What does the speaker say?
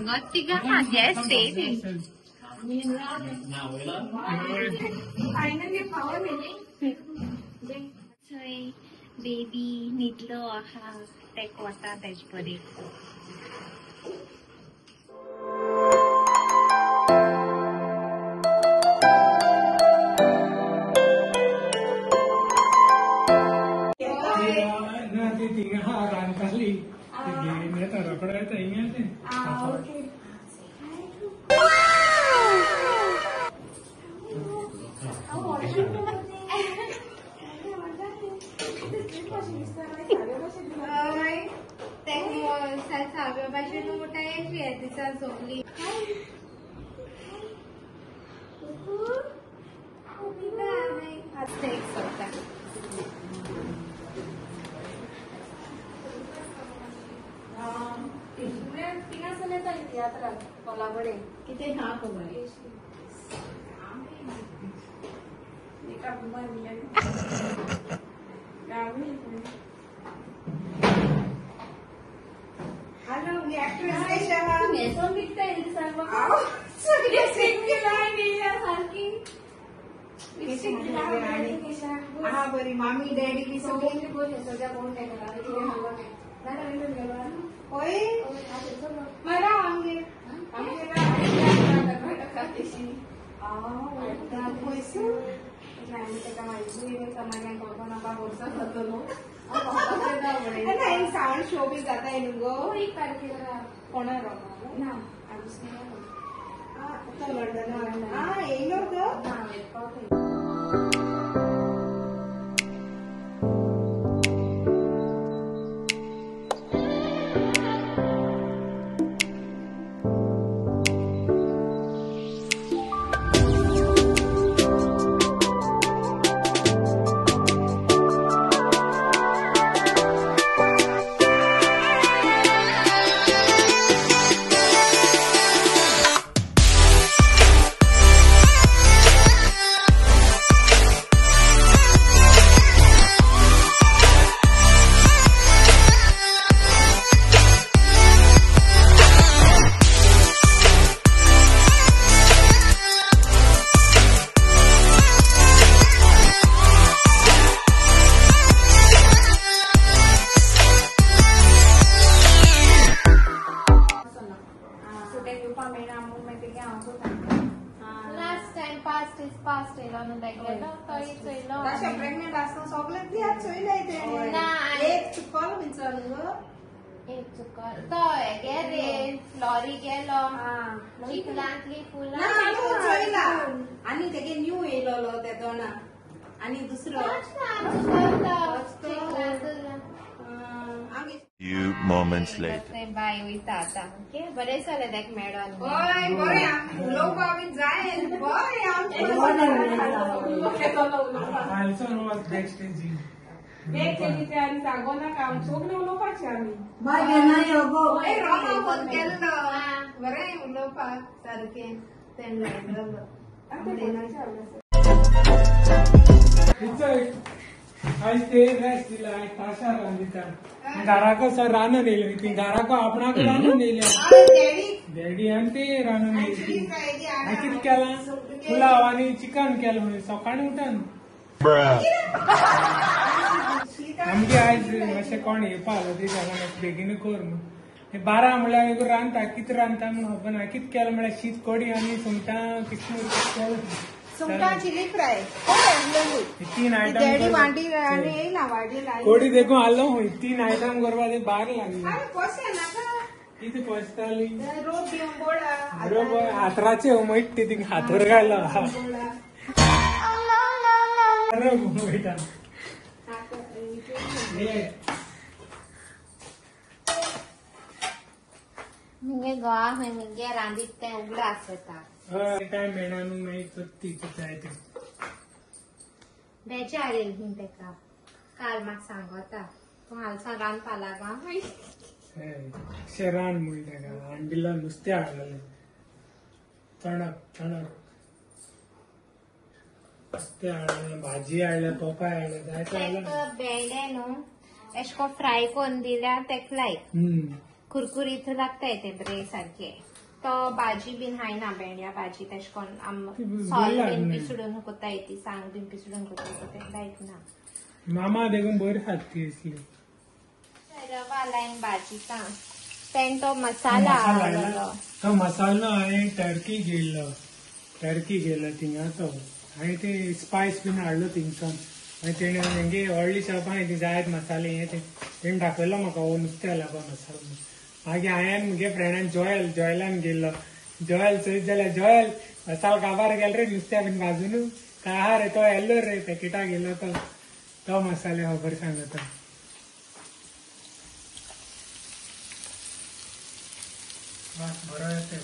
सांगत तिका हा गॅस ते बेबी न्हिदलो आहा तेक वता तेज बरें किती हा बरी मामी डॅडी बी सगळे सगळ्या कोण होय मला आमगे सावण शो बी जाता येईल गो कोणा ना येईल ग प्रेग्नेंट असतो सगळं ती आज चोयला येते एक चुकल विचारलं एक चुकल तो गे रे लॉरी गेलो चिखलांतली फुलां चोयला आणि तेगे न्यू येयलो ते दोना आणि दुसरं Few moments later. बाय वयता आता ओके बरें जालें तेका मेळोन हय बरें उलोवपा बी जाय आनी सांगो नाका आमी सगळे उलोवपाचे आमी बरें उलोवपाक सारकें तें आज ते रेस्ट दिला ताशा रांदिता घराको सर रांदून येयले ती घराको आपणाक रांदून येयल्या डॅडी आनी ते रांदून येयली कितें केलां पुलाव आनी चिकन केलें म्हणून सकाळीं उठून आमगे आयज अशें कोण येवपा आलो ती लागून बेगीन कर म्हणून 12 म्हळ्यार एक रांदता कितें रांदता म्हणून खबर ना कितें केलें म्हळ्यार शीत कडी आनी सुंगटां किसमूर केलें सुंगटां चिली फ्राय 3 आयटम डॅडी वांटी आनी येयला वाडी कोडी देखून हाडलो हूंय 3 आयटम करपा ते बार लागली पोसे नाका कितें पोसताली रोप घेवन बोडा बरोबर हातराचे उमयट ते थिंग हातोर घालो अरे उमयटा मुगे गोवा खंय मुगे रांदीत तें उगडें आसता हय टायम मेळना न्हू मागीर करती जाय तें बेचे हाडलेली हिंग तेका काल म्हाका सांगता तूं हालसा रांदपा लागा शेरान म्हूण तेका हांडिल्लो नुस्तें हाडलेलें चणक नुस्तें हाडलें भाजी हाडल्या पोपाय हाडलें जाय तेका भेंडे न्हू एशको फ्राय कोन्न दिल्यार तेका लायक कुरकुरीत लागताय ते बरे सारखे तो भाजी बीन हाय ना भेंड्या भाजी तेश कोन ती सॉल बरी बीन लागली. पिसडून कोता येती सांग बीन पिसडून कोता ते लायक ना मामा देखून बरी खाती असली रवा लायन भाजी का तेन तो मसाला मसाला तो मसालो हांवें टर्की गेलो थिंगाचो हांवें ते स्पायस बीन हाडलो थिंगसान आनी तेणे हेंगे व्हडली शॉप आहाय ती जायत मसाले हे तेणें दाखयलो म्हाका हो नुस्तें लागो मसालो मागीर हांवें मुगे फ्रेंडान जॉयलान गेल्लो जॉयल चोयत जाल्यार जॉयल मसाल काबार गेल रे नुस्त्या बीन भाजून काय आहा रे तो येल्लो रे पॅकेटा गेलो तो मसाले खबर सांगता बरो येता